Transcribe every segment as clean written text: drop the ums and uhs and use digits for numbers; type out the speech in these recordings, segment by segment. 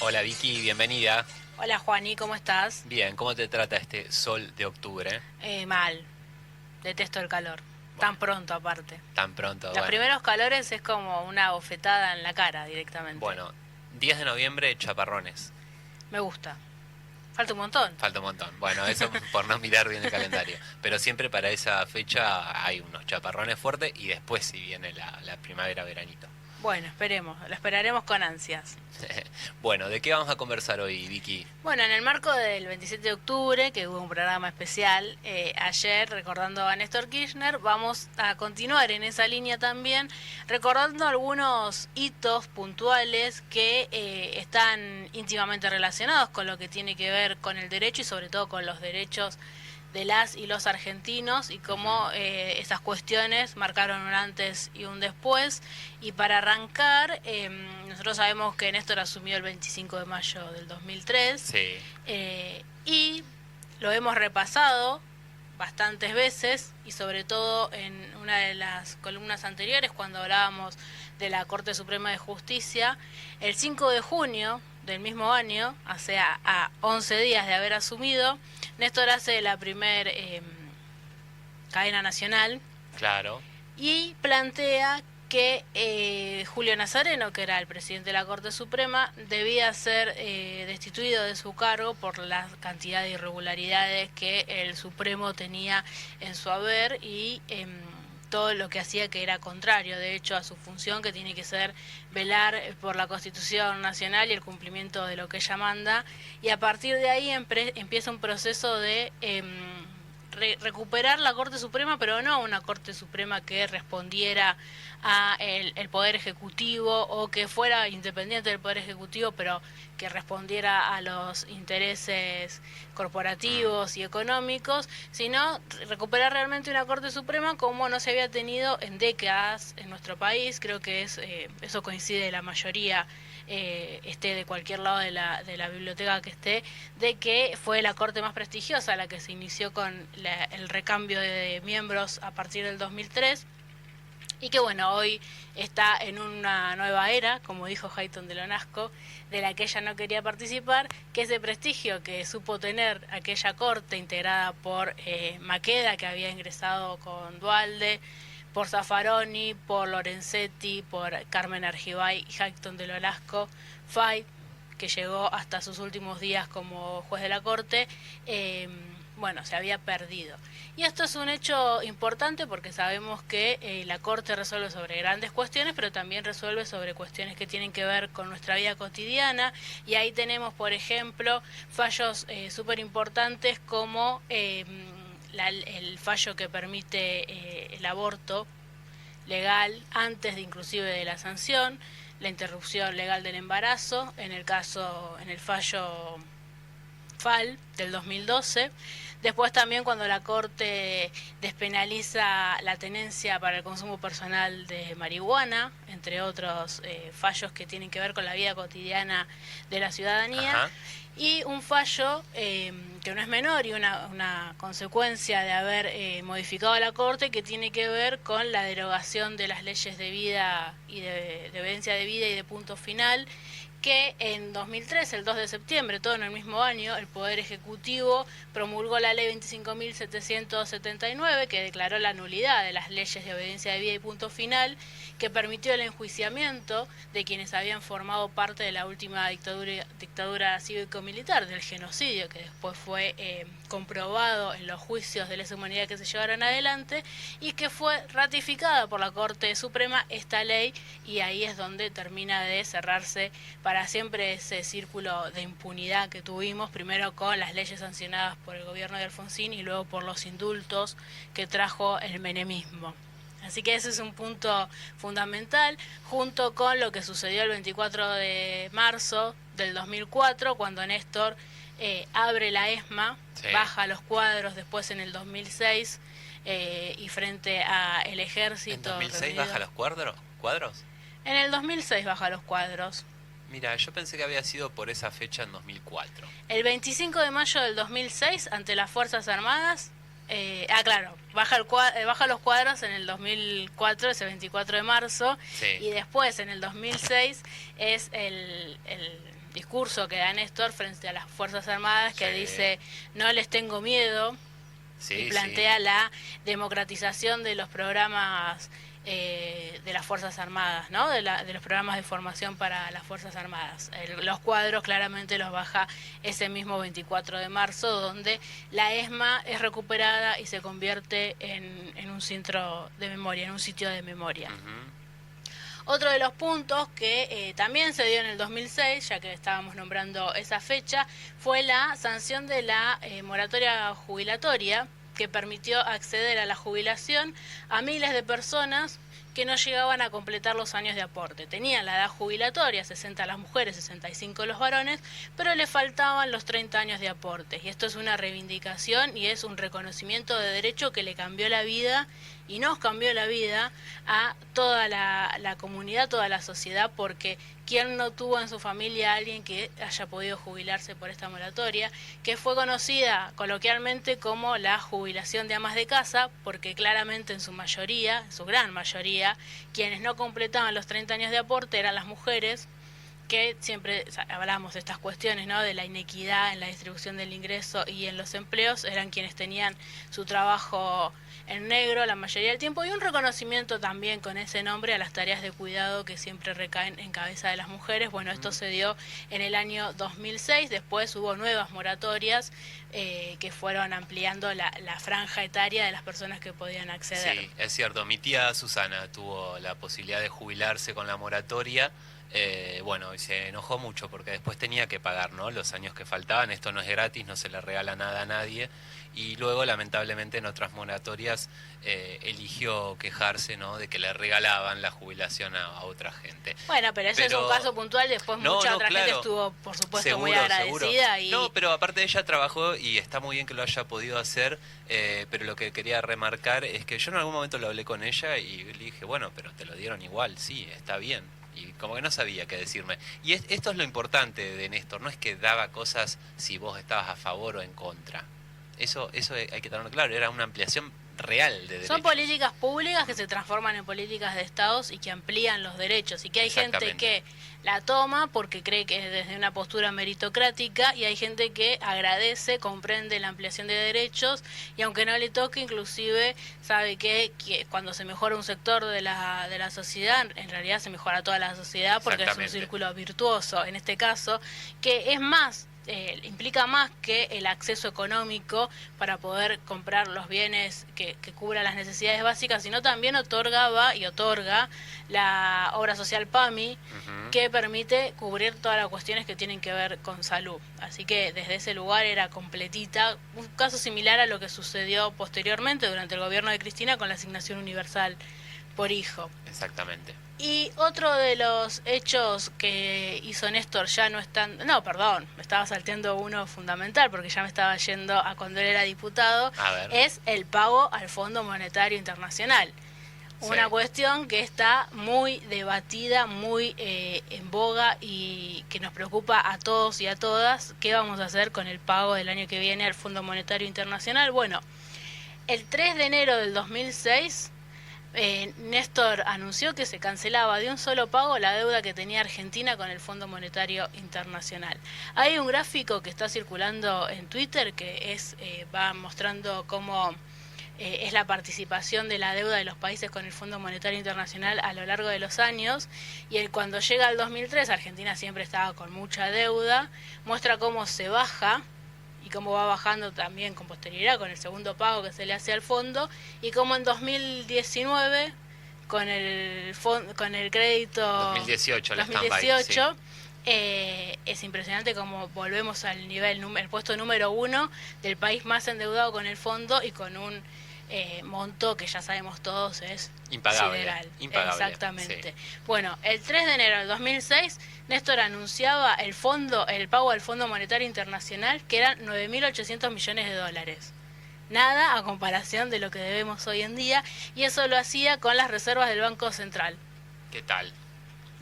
Hola Vicky, bienvenida. Hola Juani, ¿cómo estás? Bien, ¿cómo te trata este sol de octubre? Mal, detesto el calor. Bueno, Tan pronto aparte. tan pronto, Los bueno. primeros calores es como una bofetada en la cara directamente. Bueno, 10 de noviembre, chaparrones. Me gusta. Falta un montón. Falta un montón. Bueno, eso por no mirar bien el calendario. Pero siempre para esa fecha hay unos chaparrones fuertes y después si viene la primavera-veranito. Bueno, esperemos, lo esperaremos con ansias. Bueno, ¿de qué vamos a conversar hoy, Vicky? Bueno, en el marco del 27 de octubre, que hubo un programa especial ayer recordando a Néstor Kirchner, vamos a continuar en esa línea también, recordando algunos hitos puntuales que están íntimamente relacionados con lo que tiene que ver con el derecho y sobre todo con los derechos de las y los argentinos y cómo esas cuestiones marcaron un antes y un después. Y para arrancar, nosotros sabemos que Néstor asumió el 25 de mayo del 2003 Sí. Y lo hemos repasado bastantes veces y sobre todo en una de las columnas anteriores cuando hablábamos de la Corte Suprema de Justicia, el 5 de junio del mismo año, hace a 11 días de haber asumido, Néstor hace la primer cadena nacional Claro. y plantea que Julio Nazareno, que era el presidente de la Corte Suprema, debía ser destituido de su cargo por la cantidad de irregularidades que el Supremo tenía en su haber y todo lo que hacía que era contrario, de hecho, a su función, que tiene que ser velar por la Constitución Nacional y el cumplimiento de lo que ella manda. Y a partir de ahí empieza un proceso de recuperar la Corte Suprema, pero no una Corte Suprema que respondiera a el Poder Ejecutivo o que fuera independiente del Poder Ejecutivo, pero que respondiera a los intereses corporativos y económicos, sino recuperar realmente una Corte Suprema como no se había tenido en décadas en nuestro país. Creo que eso coincide la mayoría, esté de cualquier lado de la biblioteca que esté, de que fue la corte más prestigiosa la que se inició con el recambio de miembros a partir del 2003 y que bueno, hoy está en una nueva era, como dijo Hayton de Lonasco, de la que ella no quería participar, que ese prestigio que supo tener aquella corte integrada por Maqueda, que había ingresado con Dualde, por Zaffaroni, por Lorenzetti, por Carmen Argibay y Hayton de Lonasco, Fay, que llegó hasta sus últimos días como juez de la corte, bueno, se había perdido. Y esto es un hecho importante porque sabemos que la Corte resuelve sobre grandes cuestiones, pero también resuelve sobre cuestiones que tienen que ver con nuestra vida cotidiana. Y ahí tenemos, por ejemplo, fallos súper importantes como el fallo que permite el aborto legal antes de inclusive de la sanción, la interrupción legal del embarazo, en el fallo FAL del 2012. Después también cuando la Corte despenaliza la tenencia para el consumo personal de marihuana, entre otros fallos que tienen que ver con la vida cotidiana de la ciudadanía. Ajá. Y un fallo que no es menor y una consecuencia de haber modificado la Corte, que tiene que ver con la derogación de las leyes de vida y de evidencia de vida y de punto final, que en 2003, el 2 de septiembre, todo en el mismo año, el Poder Ejecutivo promulgó la ley 25.779, que declaró la nulidad de las leyes de obediencia de vida y punto final, que permitió el enjuiciamiento de quienes habían formado parte de la última dictadura cívico-militar, del genocidio, que después fue comprobado en los juicios de lesa humanidad que se llevaron adelante, y que fue ratificada por la Corte Suprema esta ley, y ahí es donde termina de cerrarse para siempre ese círculo de impunidad que tuvimos, primero con las leyes sancionadas por el gobierno de Alfonsín y luego por los indultos que trajo el menemismo. Así que ese es un punto fundamental, junto con lo que sucedió el 24 de marzo del 2004, cuando Néstor abre la ESMA, Sí. baja los cuadros después en el 2006 y frente a el ejército. ¿En 2006 reunido. baja los cuadros? En el 2006 baja los cuadros. Mira, yo pensé que había sido por esa fecha en 2004. El 25 de mayo del 2006, ante las Fuerzas Armadas, claro, baja los cuadros en el 2004, ese 24 de marzo, Sí. y después en el 2006 es discurso que da Néstor frente a las Fuerzas Armadas, que Sí. dice, no les tengo miedo, Sí, y sí. plantea la democratización de los programas de las Fuerzas Armadas, ¿no? De los programas de formación para las Fuerzas Armadas. Los cuadros claramente los baja ese mismo 24 de marzo, donde la ESMA es recuperada y se convierte en un centro de memoria, en un sitio de memoria. Otro de los puntos que también se dio en el 2006, ya que estábamos nombrando esa fecha, fue la sanción de la moratoria jubilatoria, que permitió acceder a la jubilación a miles de personas que no llegaban a completar los años de aporte. Tenían la edad jubilatoria, 60 las mujeres, 65 los varones, pero le faltaban los 30 años de aporte. Y esto es una reivindicación y es un reconocimiento de derecho que le cambió la vida y nos cambió la vida a toda la comunidad, toda la sociedad, porque ¿quién no tuvo en su familia a alguien que haya podido jubilarse por esta moratoria? Que fue conocida coloquialmente como la jubilación de amas de casa, porque claramente en su mayoría, en su gran mayoría, quienes no completaban los 30 años de aporte eran las mujeres, que siempre hablamos de estas cuestiones, ¿no? De la inequidad en la distribución del ingreso y en los empleos, eran quienes tenían su trabajo en negro la mayoría del tiempo, y un reconocimiento también con ese nombre a las tareas de cuidado que siempre recaen en cabeza de las mujeres. Bueno, esto se dio en el año 2006, después hubo nuevas moratorias que fueron ampliando la franja etaria de las personas que podían acceder. Sí, es cierto. Mi tía Susana tuvo la posibilidad de jubilarse con la moratoria. Bueno, y se enojó mucho porque después tenía que pagar, ¿no? Los años que faltaban. Esto no es gratis, no se le regala nada a nadie. Y luego, lamentablemente, en otras moratorias eligió quejarse, ¿no? De que le regalaban la jubilación a otra gente. Bueno, pero ese es un caso puntual. Después mucha otra gente estuvo, por supuesto, muy agradecida. Y... No, pero aparte ella trabajó y está muy bien que lo haya podido hacer. Pero lo que quería remarcar es que yo en algún momento lo hablé con ella y le dije, bueno, pero te lo dieron igual, sí, está bien. Y como que no sabía qué decirme. Y esto es lo importante de Néstor, no es que daba cosas si vos estabas a favor o en contra. Eso hay que tenerlo claro, era una ampliación real de derechos. Son políticas públicas que se transforman en políticas de estados y que amplían los derechos, y que hay gente que la toma porque cree que es desde una postura meritocrática, y hay gente que agradece, comprende la ampliación de derechos, y aunque no le toque, inclusive sabe que cuando se mejora un sector de la sociedad, en realidad se mejora toda la sociedad, porque es un círculo virtuoso, en este caso, que es más, implica más que el acceso económico para poder comprar los bienes que cubran las necesidades básicas, sino también otorga la obra social PAMI, que permite cubrir todas las cuestiones que tienen que ver con salud. Así que desde ese lugar era completita, un caso similar a lo que sucedió posteriormente durante el gobierno de Cristina con la asignación universal por hijo. Exactamente. Y otro de los hechos que hizo Néstor ya no están... No, perdón, me estaba salteando uno fundamental porque ya me estaba yendo a cuando él era diputado. Es el pago al Fondo Monetario Internacional. Una cuestión que está muy debatida, muy en boga, y que nos preocupa a todos y a todas. ¿Qué vamos a hacer con el pago del año que viene al Fondo Monetario Internacional? Bueno, el 3 de enero del 2006... Néstor anunció que se cancelaba de un solo pago la deuda que tenía Argentina con el Fondo Monetario Internacional. Hay un gráfico que está circulando en Twitter que va mostrando cómo es la participación de la deuda de los países con el Fondo Monetario Internacional a lo largo de los años, y cuando llega al 2003, Argentina siempre estaba con mucha deuda, muestra cómo se baja y cómo va bajando también con posterioridad con el segundo pago que se le hace al fondo, y cómo en 2019 con el crédito 2018 es impresionante cómo volvemos al el puesto número 1 del país más endeudado con el fondo, y con un monto que ya sabemos todos es sideral. Impagable. Exactamente. Sí. Bueno, el 3 de enero del 2006, Néstor anunciaba el pago al Fondo Monetario Internacional, que eran 9.800 millones de dólares. Nada a comparación de lo que debemos hoy en día, y eso lo hacía con las reservas del Banco Central. ¿Qué tal?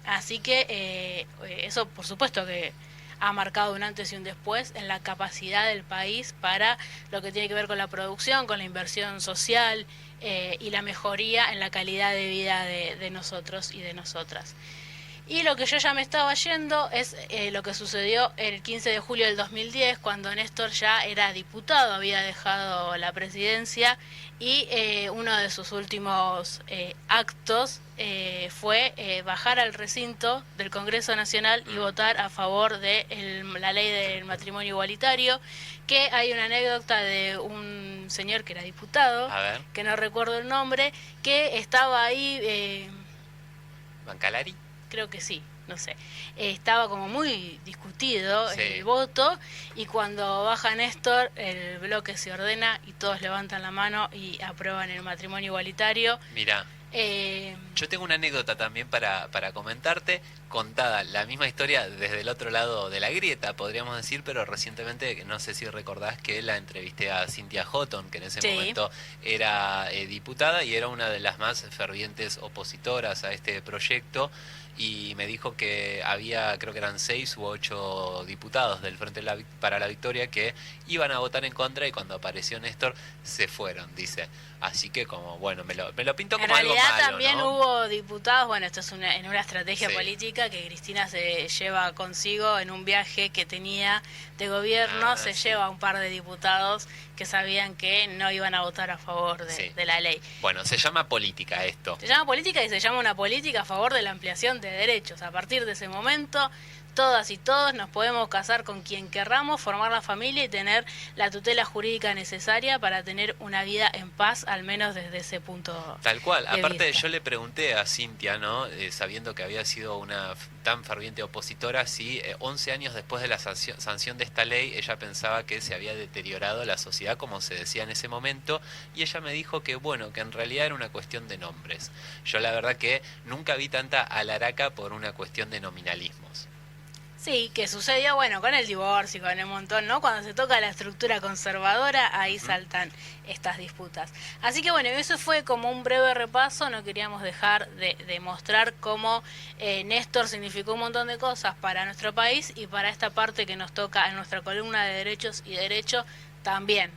Así que eso, por supuesto que ha marcado un antes y un después en la capacidad del país para lo que tiene que ver con la producción, con la inversión social y la mejoría en la calidad de vida de nosotros y de nosotras. Y lo que yo ya me estaba yendo es lo que sucedió el 15 de julio del 2010, cuando Néstor ya era diputado, había dejado la presidencia y uno de sus últimos actos fue bajar al recinto del Congreso Nacional y votar a favor de la ley del matrimonio igualitario, que hay una anécdota de un señor que era diputado, que no recuerdo el nombre, que estaba ahí... ¿Bancalari? Creo que sí, no sé. Estaba como muy discutido el voto, y cuando baja Néstor, el bloque se ordena y todos levantan la mano y aprueban el matrimonio igualitario. Mirá. Yo tengo una anécdota también para comentarte, contada la misma historia desde el otro lado de la grieta, podríamos decir, pero recientemente, no sé si recordás que la entrevisté a Cynthia Houghton, que en ese momento era diputada y era una de las más fervientes opositoras a este proyecto, y me dijo que había, creo que eran 6 u 8 diputados del Frente para la Victoria que iban a votar en contra, y cuando apareció Néstor se fueron, dice. Así que como, bueno, me lo pintó como algo malo, en realidad también ¿no? hubo diputados, bueno, esto es en una estrategia política que Cristina se lleva consigo en un viaje que tenía de gobierno, se lleva un par de diputados que sabían que no iban a votar a favor de la ley. Bueno, se llama política esto. Se llama política, y se llama una política a favor de la ampliación de derechos. A partir de ese momento, todas y todos nos podemos casar con quien querramos, formar la familia y tener la tutela jurídica necesaria para tener una vida en paz, al menos desde ese punto. Tal cual. Aparte, vista. Yo le pregunté a Cynthia, ¿no? Sabiendo que había sido una tan ferviente opositora, si 11 años después de la sanción de esta ley ella pensaba que se había deteriorado la sociedad, como se decía en ese momento, y ella me dijo que, bueno, que en realidad era una cuestión de nombres. Yo la verdad que nunca vi tanta alaraca por una cuestión de nominalismos. Sí, que sucedió, bueno, con el divorcio y con el montón, ¿no? Cuando se toca la estructura conservadora, ahí saltan estas disputas. Así que bueno, eso fue como un breve repaso, no queríamos dejar de mostrar cómo Néstor significó un montón de cosas para nuestro país, y para esta parte que nos toca en nuestra columna de derechos y derecho también.